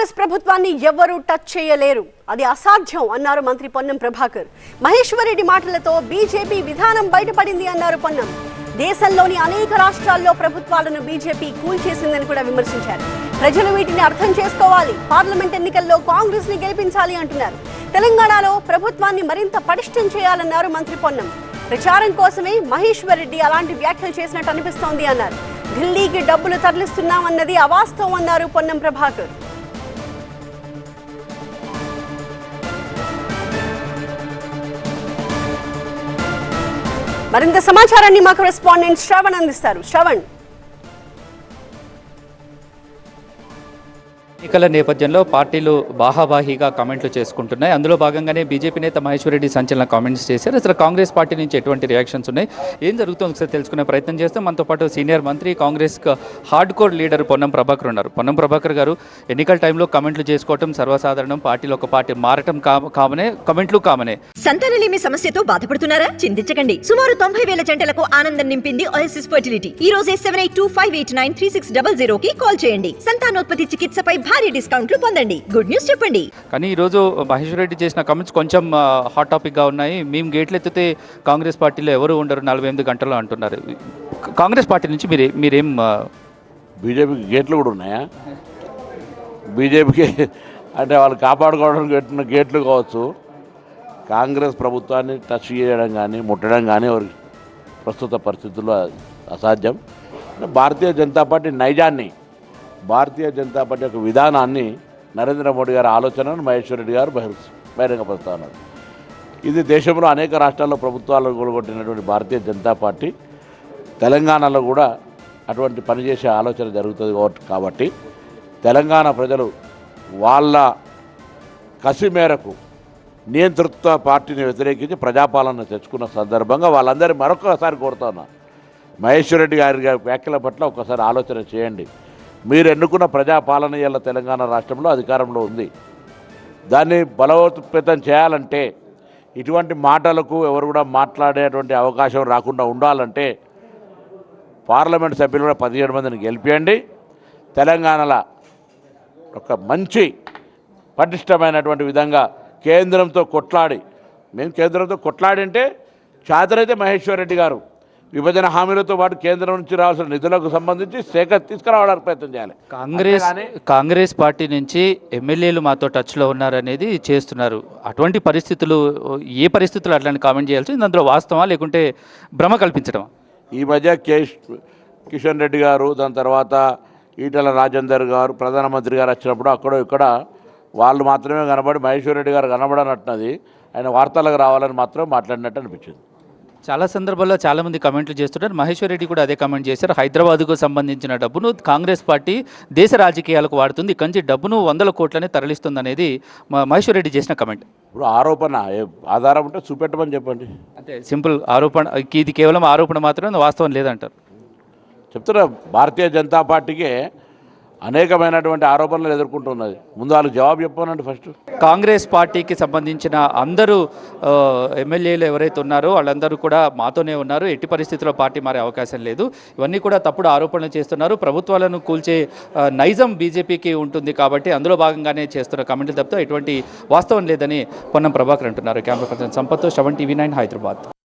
కాంగ్రెస్ ప్రభుత్వాన్ని ఎవ్వరూ టచ్ చేయలేరు, అది అసాధ్యం అన్నారు మంత్రి పొన్నం ప్రభాకర్. మహేశ్వర్ రెడ్డి మాటలతో బీజేపీ విధానం బయటపడింది అన్నారు పొన్నం. దేశంలోని అనేక రాష్ట్రాల్లో ప్రభుత్వాలను బీజేపీ కూల్చేసిందని కూడా విమర్శించారు. ప్రజలు వీటిని అర్థం చేసుకోవాలి, పార్లమెంట్ ఎన్నికల్లో కాంగ్రెస్ ని గెలిపించాలి అంటున్నారు. తెలంగాణలో ప్రభుత్వాన్ని మరింత పటిష్టం చేయాలన్నారు మంత్రి పొన్నం. ప్రచారం కోసమే మహేశ్వర్ రెడ్డి అలాంటి వ్యాఖ్యలు చేసినట్టు అనిపిస్తోంది అన్నారు. ఢిల్లీకి డబ్బులు తరలిస్తున్నామన్నది అవాస్తవం అన్నారు పొన్నం ప్రభాకర్. మరింత సమాచారాన్ని మా కరెస్పాండెంట్ శ్రవణ్ అందిస్తారు. శ్రవణ్, ఎన్నికల నేపథ్యంలో పార్టీలు బాహాబాహిగా కామెంట్లు చేసుకుంటున్నాయి. అందులో భాగంగానే బీజేపీ నేత మహేశ్వర్ రెడ్డి సంచలన కామెంట్స్ చేశారు. అసలు కాంగ్రెస్ పార్టీ నుంచి ఎటువంటి రియాక్షన్స్ ఉన్నాయి, ఏం జరుగుతుందో ఒకసారి తెలుసుకునే ప్రయత్నం చేస్తాం. మనతో పాటు సీనియర్ మంత్రి, Congress hard core leader Ponnam Prabhakar ఉన్నారు. పొన్నం ప్రభాకర్ గారు, ఎన్నికల టైంలో కామెంట్లు చేసుకోవడం సర్వసాధారణం, పార్టీలో ఒక పార్టీ మారటం కామనే, కామెంట్లు కామనే. సంతానలేమి సమస్యతో బాధపడుతున్నారా? చింతించకండి. సుమారు 90,000 జంటలకు ఆనందం నింపింది ఓఎస్ఎస్ ఫర్టిలిటీ. ఈ రోజే 7825893600 కి కాల్ చేయండి. సంతానోత్పత్తి చికిత్సపై భారీ డిస్కౌంట్లు పొందండి. గుడ్ న్యూస్ చెప్పండి. కానీ ఈరోజు మహేశ్వర్ రెడ్డి చేసిన కామెంట్స్ కొంచెం హాట్ టాపిక్గా ఉన్నాయి. మేము గేట్లు ఎత్తితే కాంగ్రెస్ పార్టీలో ఎవరు ఉండరు 48 గంటల్లో అంటున్నారు. కాంగ్రెస్ పార్టీ నుంచి మీరేం? బీజేపీకి గేట్లు కూడా ఉన్నాయా? బీజేపీకి అంటే వాళ్ళు కాపాడుకోవడానికి పెట్టిన గేట్లు కావచ్చు. కాంగ్రెస్ ప్రభుత్వాన్ని టచ్ చేయడం కానీ ముట్టడం కానీ ఎవరికి ప్రస్తుత పరిస్థితుల్లో అసాధ్యం. భారతీయ జనతా పార్టీ నైజాన్ని, భారతీయ జనతా పార్టీ యొక్క విధానాన్ని, నరేంద్ర మోడీ గారి ఆలోచనను మహేశ్వర్ రెడ్డి గారు బహిరంగపరుస్తూ ఉన్నారు. ఇది దేశంలో అనేక రాష్ట్రాల్లో ప్రభుత్వాలను కూడగొట్టినటువంటి భారతీయ జనతా పార్టీ తెలంగాణలో కూడా అటువంటి పనిచేసే ఆలోచన జరుగుతుంది కాబట్టి తెలంగాణ ప్రజలు వాళ్ళ కసి మేరకు నియంతృత్వ పార్టీని వ్యతిరేకించి ప్రజాపాలన తెచ్చుకున్న సందర్భంగా వాళ్ళందరూ మరొకసారి కోరుతున్నా, మహేశ్వర్ రెడ్డి గారి వ్యాఖ్యల పట్ల ఒకసారి ఆలోచన చేయండి. మీరు ఎన్నుకున్న ప్రజాపాలన ఇవాళ తెలంగాణ రాష్ట్రంలో అధికారంలో ఉంది. దాన్ని బలోపేతం చేయాలంటే, ఇటువంటి మాటలకు ఎవరు కూడా మాట్లాడేటువంటి అవకాశం రాకుండా ఉండాలంటే పార్లమెంట్ సభ్యులు కూడా 17 మందిని గెలిపియండి. తెలంగాణలో ఒక మంచి పటిష్టమైనటువంటి విధంగా కేంద్రంతో కొట్లాడి, మేము కేంద్రంతో కొట్లాడి అంటే చాదరైతే మహేశ్వర్ రెడ్డి గారు విభజన హామీలతో పాటు కేంద్రం నుంచి రావాల్సిన నిధులకు సంబంధించి తీసుకురావడానికి ప్రయత్నం చేయాలి. కాంగ్రెస్ పార్టీ నుంచి ఎమ్మెల్యేలు మాతో టచ్లో ఉన్నారనేది చేస్తున్నారు. అటువంటి పరిస్థితులు, ఏ పరిస్థితులు అట్లాంటి కామెంట్ చేయాల్సి అందులో వాస్తవా లేకుంటే భ్రమ కల్పించడం? ఈ మధ్య కిషన్ రెడ్డి గారు, దాని తర్వాత ఈటల రాజేందర్ గారు, ప్రధానమంత్రి గారు వచ్చినప్పుడు అక్కడ ఇక్కడ వాళ్ళు మాత్రమే కనబడి మహేశ్వర్ రెడ్డి గారు కనబడనట్టున్నది. ఆయన వార్తలకు రావాలని మాత్రం మాట్లాడినట్టు అనిపించింది. చాలా సందర్భాల్లో చాలామంది కామెంట్లు చేస్తున్నారు. మహేశ్వర్ రెడ్డి కూడా అదే కామెంట్ చేశారు. హైదరాబాద్కు సంబంధించిన డబ్బును కాంగ్రెస్ పార్టీ దేశ రాజకీయాలకు వాడుతుంది, ఇక్కడి నుంచి డబ్బును 100 కోట్లనే తరలిస్తుంది అనేది మహేశ్వర్ రెడ్డి చేసిన కామెంట్. ఇప్పుడు ఆరోపణ ఆధారం ఉంటే చూపెట్టమని చెప్పండి. అంటే సింపుల్ ఆరోపణ, ఇది కేవలం ఆరోపణ మాత్రమే, వాస్తవం లేదంటారు. చెప్తున్నా, భారతీయ జనతా పార్టీకి అనేకమైనటువంటి ఆరోపణలు ఎదుర్కొంటున్నది. ముందు వాళ్ళకి జవాబు చెప్పానండి. ఫస్ట్ కాంగ్రెస్ పార్టీకి సంబంధించిన అందరూ ఎమ్మెల్యేలు ఎవరైతే ఉన్నారో వాళ్ళందరూ కూడా మాతోనే ఉన్నారు, ఎట్టి పరిస్థితుల్లో పార్టీ మారే అవకాశం లేదు, ఇవన్నీ కూడా తప్పుడు ఆరోపణలు చేస్తున్నారు, ప్రభుత్వాలను కూల్చే నైజం బీజేపీకి ఉంటుంది కాబట్టి అందులో భాగంగానే చేస్తున్న కామెంట్లు తప్పితే ఎటువంటి వాస్తవం లేదని పొన్నం ప్రభాకర్ అంటున్నారు. Camera person Sampath, 7 TV 9 Hyderabad.